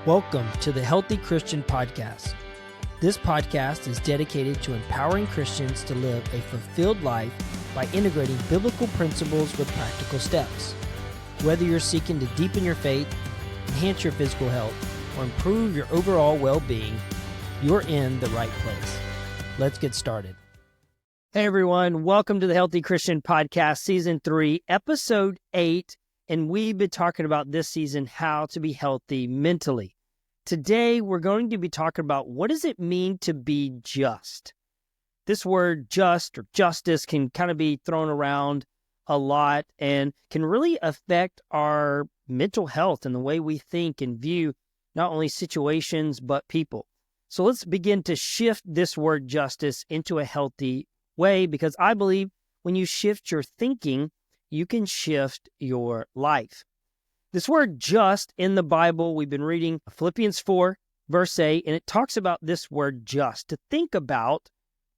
Welcome to the Healthy Christian Podcast. This podcast is dedicated to empowering Christians to live a fulfilled life by integrating biblical principles with practical steps. Whether you're seeking to deepen your faith, enhance your physical health, or improve your overall well-being, you're in the right place. Let's get started. Hey everyone, welcome to the Healthy Christian Podcast, Season 3, Episode 8, and we've been talking about this season how to be healthy mentally. Today, we're going to be talking about what does it mean to be just. This word just or justice can kind of be thrown around a lot and can really affect our mental health and the way we think and view not only situations but people. So let's begin to shift this word justice into a healthy way, because I believe when you shift your thinking, you can shift your life. This word just in the Bible, we've been reading Philippians 4, verse 8, and it talks about this word just, to think about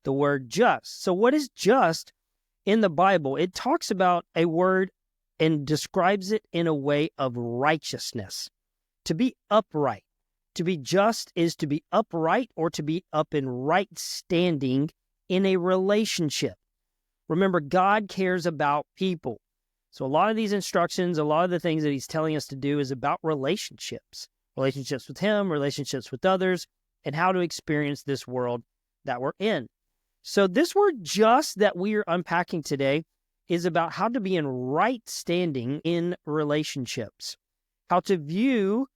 the word just. So what is just in the Bible? It talks about a word and describes it in a way of righteousness, to be upright. To be just is to be upright or to be up in right standing in a relationship. Remember, God cares about people. So a lot of these instructions, a lot of the things that he's telling us to do is about relationships with him, relationships with others, and how to experience this world that we're in. So this word just that we are unpacking today is about how to be in right standing in relationships, how to view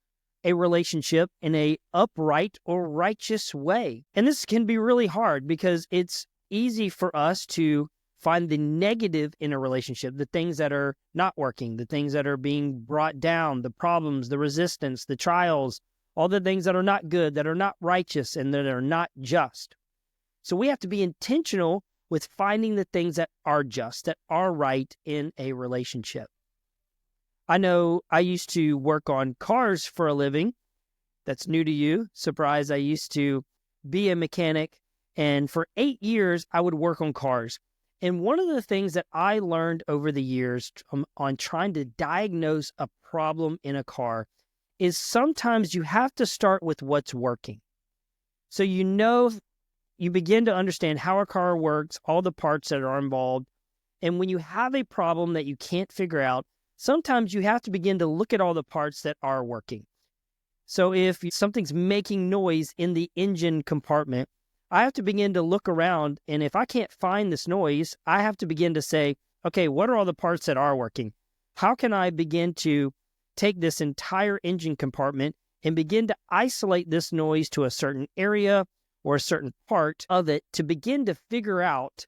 a relationship in a upright or righteous way. And this can be really hard because it's easy for us to find the negative in a relationship, the things that are not working, the things that are being brought down, the problems, the resistance, the trials, all the things that are not good, that are not righteous, and that are not just. So we have to be intentional with finding the things that are just, that are right in a relationship. I know I used to work on cars for a living. That's new to you. Surprise, I used to be a mechanic, and for 8 years, I would work on cars. And one of the things that I learned over the years on trying to diagnose a problem in a car is sometimes you have to start with what's working. So you begin to understand how a car works, all the parts that are involved. And when you have a problem that you can't figure out, sometimes you have to begin to look at all the parts that are working. So if something's making noise in the engine compartment, I have to begin to look around, and if I can't find this noise, I have to begin to say, okay, what are all the parts that are working? How can I begin to take this entire engine compartment and begin to isolate this noise to a certain area or a certain part of it to begin to figure out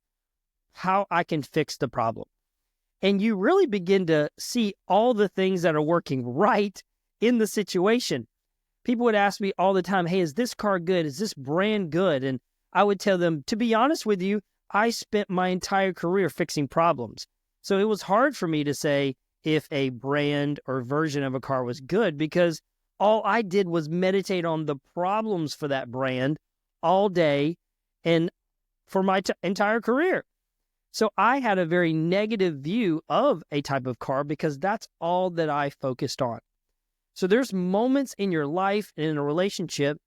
how I can fix the problem? And you really begin to see all the things that are working right in the situation. People would ask me all the time, hey, is this car good? Is this brand good? And I would tell them, to be honest with you, I spent my entire career fixing problems. So it was hard for me to say if a brand or version of a car was good, because all I did was meditate on the problems for that brand all day and for my entire career. So I had a very negative view of a type of car because that's all that I focused on. So there's moments in your life and in a relationship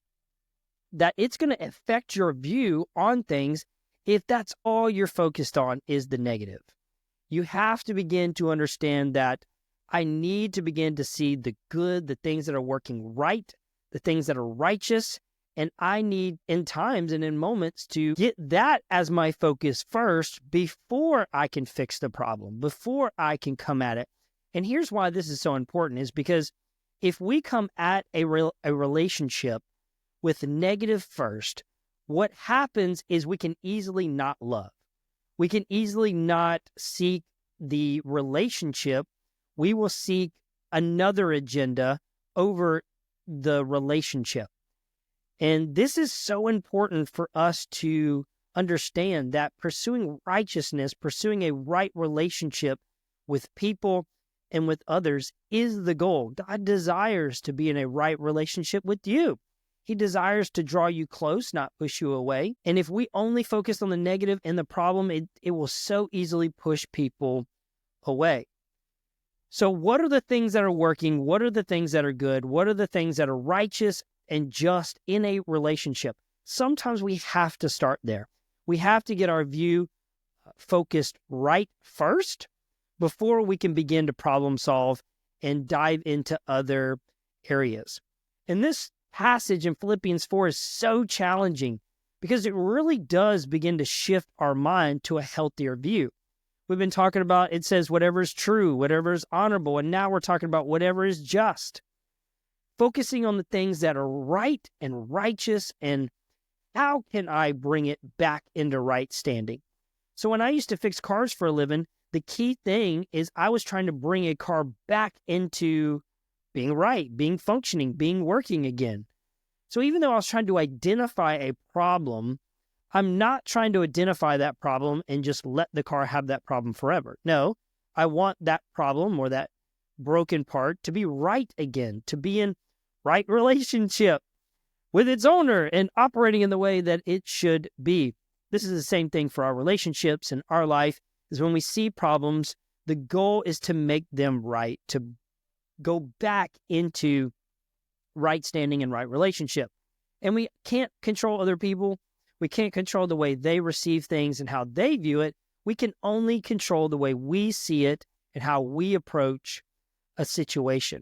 that it's going to affect your view on things if that's all you're focused on is the negative. You have to begin to understand that I need to begin to see the good, the things that are working right, the things that are righteous, and I need in times and in moments to get that as my focus first before I can fix the problem, before I can come at it. And here's why this is so important, is because if we come at a relationship with negative first, what happens is we can easily not love. We can easily not seek the relationship. We will seek another agenda over the relationship. And this is so important for us to understand, that pursuing righteousness, pursuing a right relationship with people and with others is the goal. God desires to be in a right relationship with you. He desires to draw you close, not push you away. And if we only focus on the negative and the problem, it will so easily push people away. So what are the things that are working? What are the things that are good? What are the things that are righteous and just in a relationship? Sometimes we have to start there. We have to get our view focused right first before we can begin to problem solve and dive into other areas. And this passage in Philippians 4 is so challenging because it really does begin to shift our mind to a healthier view. We've been talking about, it says whatever is true, whatever is honorable, and now we're talking about whatever is just. Focusing on the things that are right and righteous, and how can I bring it back into right standing? So when I used to fix cars for a living, the key thing is I was trying to bring a car back into being right, being functioning, being working again. So even though I was trying to identify a problem, I'm not trying to identify that problem and just let the car have that problem forever. No, I want that problem or that broken part to be right again, to be in right relationship with its owner and operating in the way that it should be. This is the same thing for our relationships and our life, is when we see problems, the goal is to make them right, to go back into right standing and right relationship. And we can't control other people. We can't control the way they receive things and how they view it. We can only control the way we see it and how we approach a situation.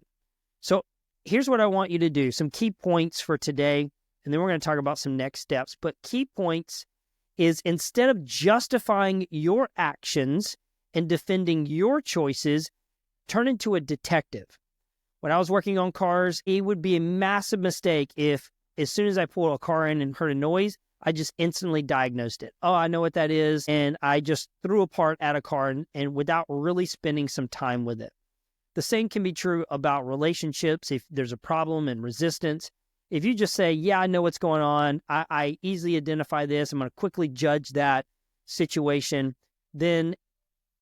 So here's what I want you to do. Some key points for today, and then we're going to talk about some next steps. But key points is, instead of justifying your actions and defending your choices, turn into a detective. When I was working on cars, it would be a massive mistake if, as soon as I pulled a car in and heard a noise, I just instantly diagnosed it. Oh, I know what that is. And I just threw a part at a car and without really spending some time with it. The same can be true about relationships. If there's a problem and resistance, if you just say, yeah, I know what's going on, I easily identify this, I'm going to quickly judge that situation, then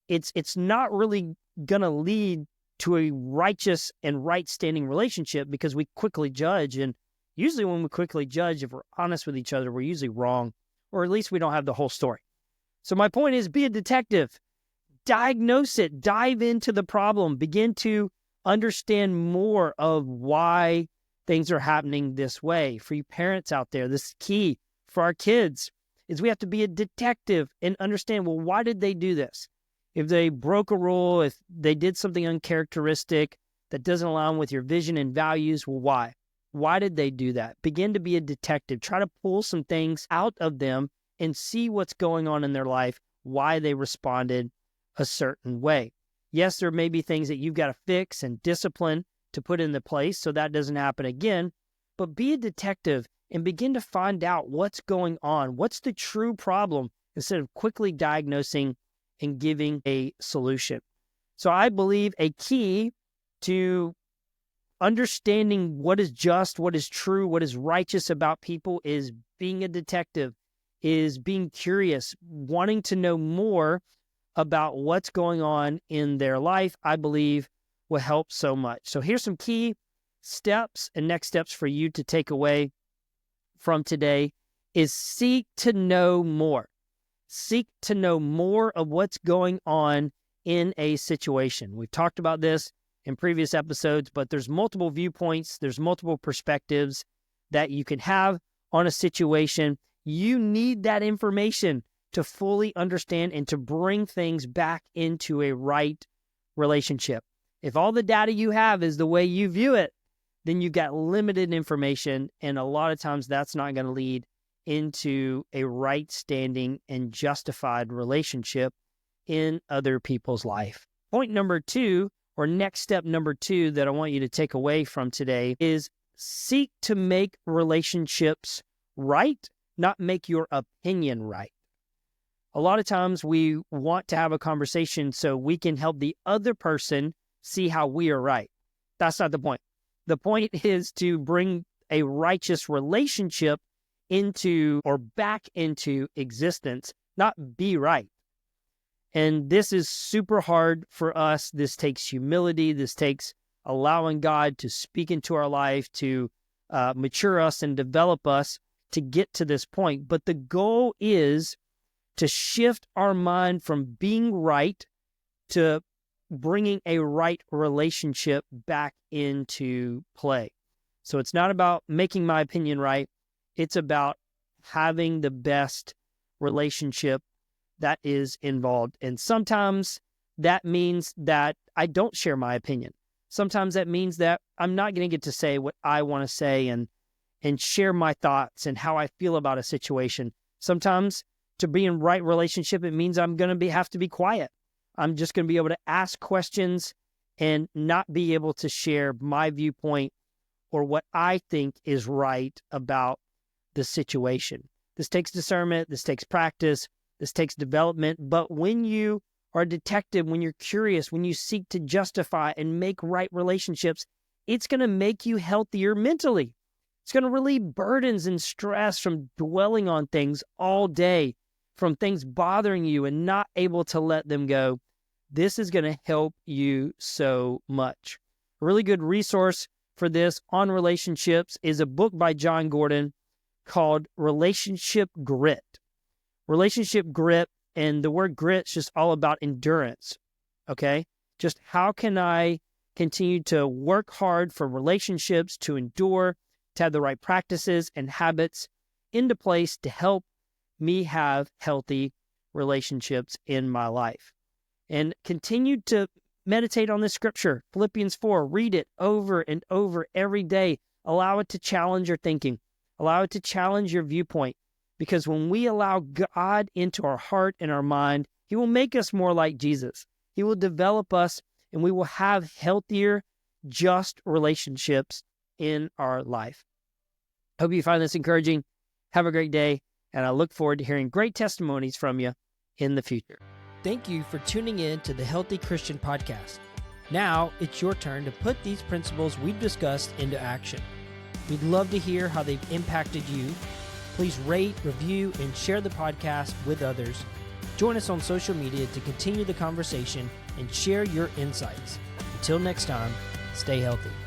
it's not really going to lead to a righteous and right-standing relationship, because we quickly judge. And usually when we quickly judge, if we're honest with each other, we're usually wrong, or at least we don't have the whole story. So my point is, be a detective. Diagnose it. Dive into the problem. Begin to understand more of why things are happening this way. For you parents out there, this is key for our kids, is we have to be a detective and understand, well, why did they do this? If they broke a rule, if they did something uncharacteristic that doesn't align with your vision and values, well, why? Why did they do that? Begin to be a detective. Try to pull some things out of them and see what's going on in their life, why they responded a certain way. Yes, there may be things that you've got to fix and discipline to put into place so that doesn't happen again, but be a detective and begin to find out what's going on. What's the true problem, instead of quickly diagnosing and giving a solution. So I believe a key to understanding what is just, what is true, what is righteous about people is being a detective, is being curious, wanting to know more about what's going on in their life, I believe will help so much. So here's some key steps and next steps for you to take away from today is seek to know more. Seek to know more of what's going on in a situation. We've talked about this in previous episodes, but there's multiple viewpoints, there's multiple perspectives that you can have on a situation. You need that information to fully understand and to bring things back into a right relationship. If all the data you have is the way you view it, then you've got limited information, and a lot of times that's not going to lead into a right standing and justified relationship in other people's life. Point number 2, or next step number 2 that I want you to take away from today is seek to make relationships right, not make your opinion right. A lot of times we want to have a conversation so we can help the other person see how we are right. That's not the point. The point is to bring a righteous relationship into or back into existence, not be right. And this is super hard for us. This takes humility. This takes allowing God to speak into our life, to mature us and develop us to get to this point. But the goal is to shift our mind from being right to bringing a right relationship back into play. So it's not about making my opinion right. It's about having the best relationship that is involved. And sometimes that means that I don't share my opinion. Sometimes that means that I'm not going to get to say what I want to say and share my thoughts and how I feel about a situation. Sometimes to be in right relationship, it means I'm going to have to be quiet. I'm just going to be able to ask questions and not be able to share my viewpoint or what I think is right about the situation. This takes discernment. This takes practice. This takes development. But when you are a detective, when you're curious, when you seek to justify and make right relationships, it's going to make you healthier mentally. It's going to relieve burdens and stress from dwelling on things all day, from things bothering you and not able to let them go. This is going to help you so much. A really good resource for this on relationships is a book by John Gordon called Relationship Grit. Relationship grit, and the word grit is just all about endurance, okay? Just how can I continue to work hard for relationships, to endure, to have the right practices and habits into place to help me have healthy relationships in my life. And continue to meditate on this scripture, Philippians 4. Read it over and over every day. Allow it to challenge your thinking. Allow it to challenge your viewpoint. Because when we allow God into our heart and our mind, He will make us more like Jesus. He will develop us, and we will have healthier, just relationships in our life. Hope you find this encouraging. Have a great day, and I look forward to hearing great testimonies from you in the future. Thank you for tuning in to the Healthy Christian Podcast. Now it's your turn to put these principles we've discussed into action. We'd love to hear how they've impacted you. Please rate, review, and share the podcast with others. Join us on social media to continue the conversation and share your insights. Until next time, stay healthy.